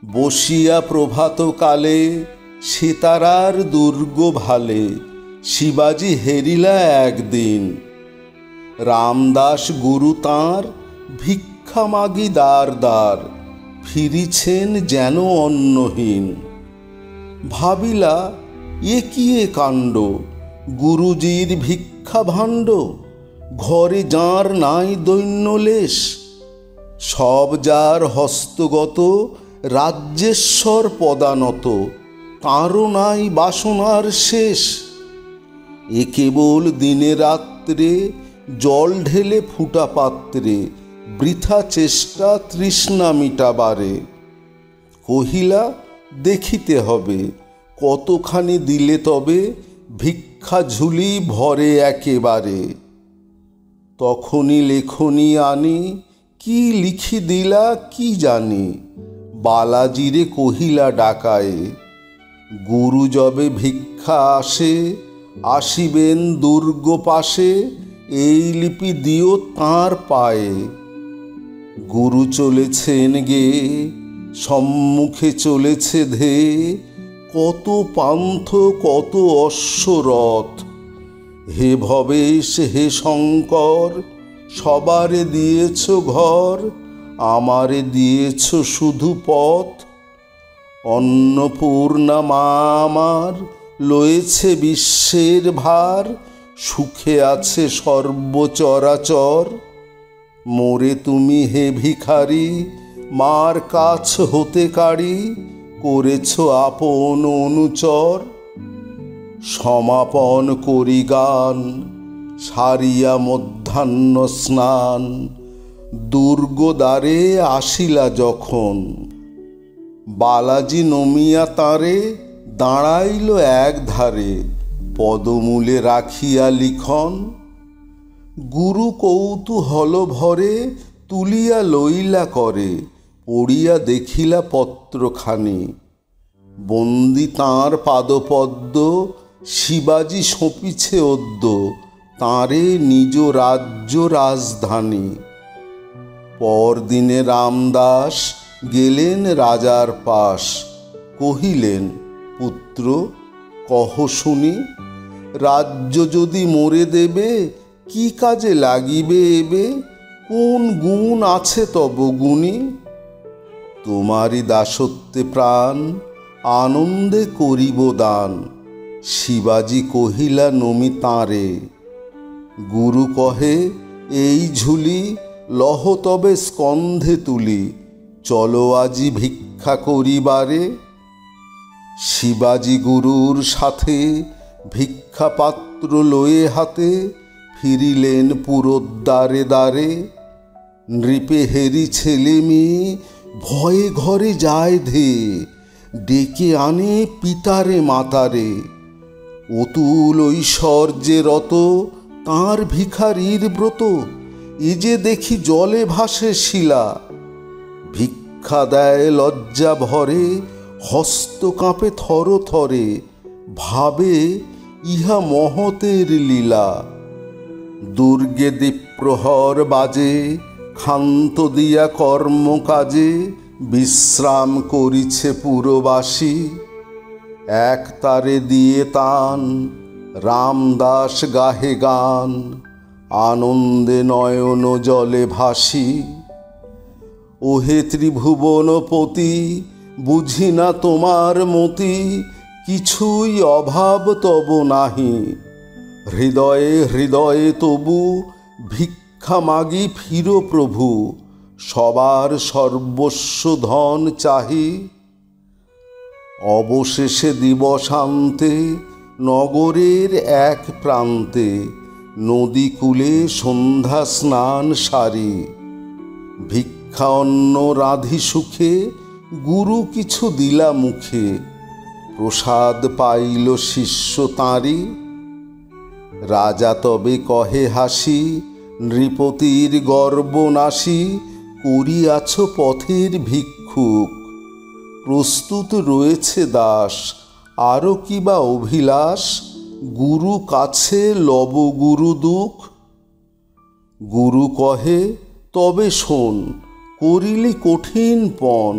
বসিয়া প্রভাতকালে সীতারার দুর্গ ভালে শিবাজি হেরিলা একদিন। রামদাস গুরু তাঁর ভিক্ষা মাগি দ্বার দ্বার ফিরিছেন যেন অন্নহীন। ভাবিলা এ কি এ কাণ্ড, গুরুজির ভিক্ষা ভাণ্ড, ঘরে যাঁর নাই দৈন্যলেশ। সব যার হস্তগত রাজ্যেশ্বর পদানত, তাঁরও নাই বাসনার শেষ। এ কেবল দিনে রাত্রে জল ঢেলে ফুটা পাত্রে বৃথা চেষ্টা তৃষ্ণা মিটাবারে। কহিলা দেখিতে হবে, কতখানি দিলে তবে ভিক্ষা ঝুলি ভরে একেবারে। তখনই লেখনী আনি, কি লিখি দিলা কি জানি, বালাজিরে কহিলা ডাকায়ে। গুরু যবে ভিক্ষা আসে, আসিবেন দুর্গ পাশে, এই লিপি দিও তাঁর পায়ে। গুরু চলেছেন গে, সম্মুখে চলেছে ধেয়ে, কত পান্থ কত অশ্বরথ। হে ভবেশ হে শঙ্কর, সবারে দিয়েছ ঘর, আমারে দিয়েছ শুধু পথ। অন্নপূর্ণা মা আমার লয়েছে বিশ্বের ভার, সুখে আছে সর্বচরাচর। মোরে তুমি হে ভিখারি, মার কাছ হতে কাড়ি, করেছ আপন অনুচর। সমাপন করি গান, সারিয়া মধ্যাহ্ন স্নান, দুর্গদ্বারে আসিলা যখন। বালাজি নমিয়া তাঁরে দাঁড়াইল এক ধারে, পদমূলে রাখিয়া লিখন। গুরু কৌতূহল ভরে তুলিয়া লইলা করে, পড়িয়া দেখিলা পত্রখানি। বন্দি তাঁর পাদপদ্ম, শিবাজি সঁপিছে অদ্য, তাঁরে নিজ রাজ্য রাজধানী। পরদিনে রামদাস গেলেন রাজার পাশ, কহিলেন পুত্র কহ শুনি, রাজ্য যদি মোরে দেবে, কি কাজে লাগিবে এবে, কোন গুণ আছে তব গুণী। তোমারই দাসত্বে প্রাণ, আনন্দে করিব দান। শিবাজি কহিলা নমি তাঁরে। গুরু কহে এই ঝুলি, লহ তবে স্কন্ধে তুলি, চলো আজি ভিক্ষা করিবারে। শিবাজি গুরুর সাথে ভিক্ষা পাত্র লয়ে হাতে, ফিরিলেন পুরোদ্বারে দ্বারে। নৃপে হেরি ছেলে মেয়ে ভয়ে ঘরে যায় ধেয়ে, ডেকে আনে পিতারে মাতারে। অতুল ঐশ্বর্যে রত তাঁর ভিখারির ব্রত, এ যে দেখি জলে ভাসে শিলা। ভিক্ষা দেয় লজ্জা ভরে, হস্ত কাঁপে থর থরে, ভাবে ইহা মহতের লীলা। দুর্গে দ্বীপ্রহর বাজে, ক্ষান্ত দিয়া কর্মকাজে, বিশ্রাম করিছে পুরবাসী। এক তারে দিয়ে তান, রামদাস গাহে গান, আনন্দে নয়ন জলে ভাসি। ওহে ত্রিভুবনপতি, বুঝি না তোমার মতি, কিছুই অভাব তব নাহি। হৃদয়ে হৃদয়ে তবু ভিক্ষা মাগি ফিরো প্রভু, সবার সর্বস্ব ধন চাহি। অবশেষে দিবসান্তে নগরের এক প্রান্তে, নদী কূলে সন্ধ্যা স্নান সারি। ভিক্ষা অন্ন রাঁধি সুখে, গুরু কিছু দিলা মুখে, প্রসাদ পাইল শিষ্য তাঁরি। রাজা তবে কহে হাসি, নৃপতির গর্ব নাশি, করিয়াছ পথের ভিক্ষুক। প্রস্তুত রয়েছে দাস, আরও কিবা অভিলাষ, গুরু কাছে লব গুরু দুঃখ। গুরু কহে তবে শোন, করিলি কঠিন পণ,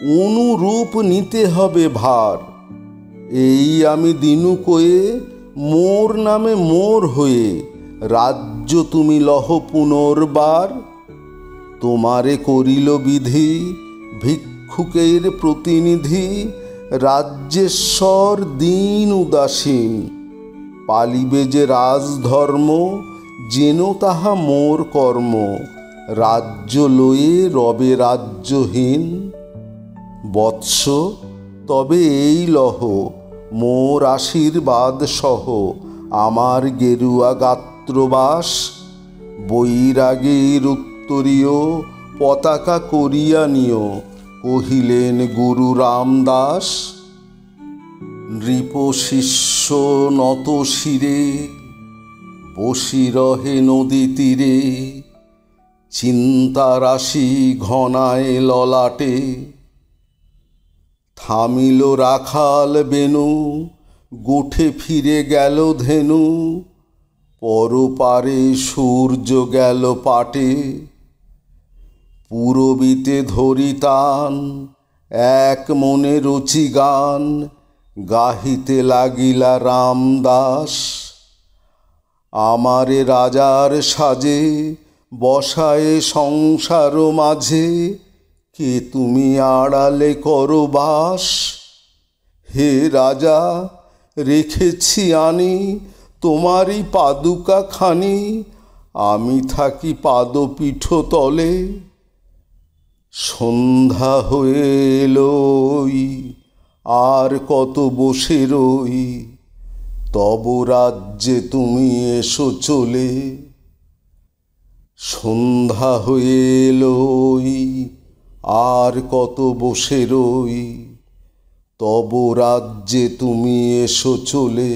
অনুরূপ নিতে হবে ভার। এই আমি দিনু কয়ে মোর নামে মোর হয়ে রাজ্য তুমি লহ পুনর্বার। তোমারে করিল বিধি ভিক্ষুকের প্রতিনিধি, রাজ্যেশ্বর দীন উদাসীন। পালিবে যে রাজধর্ম যেন তাহা মোর কর্ম, রাজ্য লয়ে রবে রাজ্যহীন। বৎস তবে এই লহ মোর আশীর্বাদ সহ আমার গেরুয়া গাত্রবাস, বৈরাগীর উত্তরীয় পতাকা করিয়া নিও, কহিলেন গুরু রামদাস। নৃপ শিষ্য নত শিরে বসি রহে নদী তীরে, চিন্তা রাশি ঘনায় ললাটে। থামিল রাখাল বেনু গোঠে ফিরে গেল ধেনু, পরপারে সূর্য গেল পাটে। পুরবিতে ধরি টান এক মনে রুচি গান, গাহিতে লাগিলা রামদাস। আমারে রাজার সাজে বসায়ে সংসার মাঝে, কে তুমি আড়ালে করো বাস। হে রাজা রেখেছি আনি তোমারই পাদুকা খানি, আমি থাকি পাদপীঠ তলে। সন্ধ্যা হয়ে এলোই আর কত বসে রই, তব রাজ্যে তুমি এসো চলে। সন্ধ্যা হয়ে এলোই আর কত বসে রই, তব রাজ্যে তুমি এসো চলে।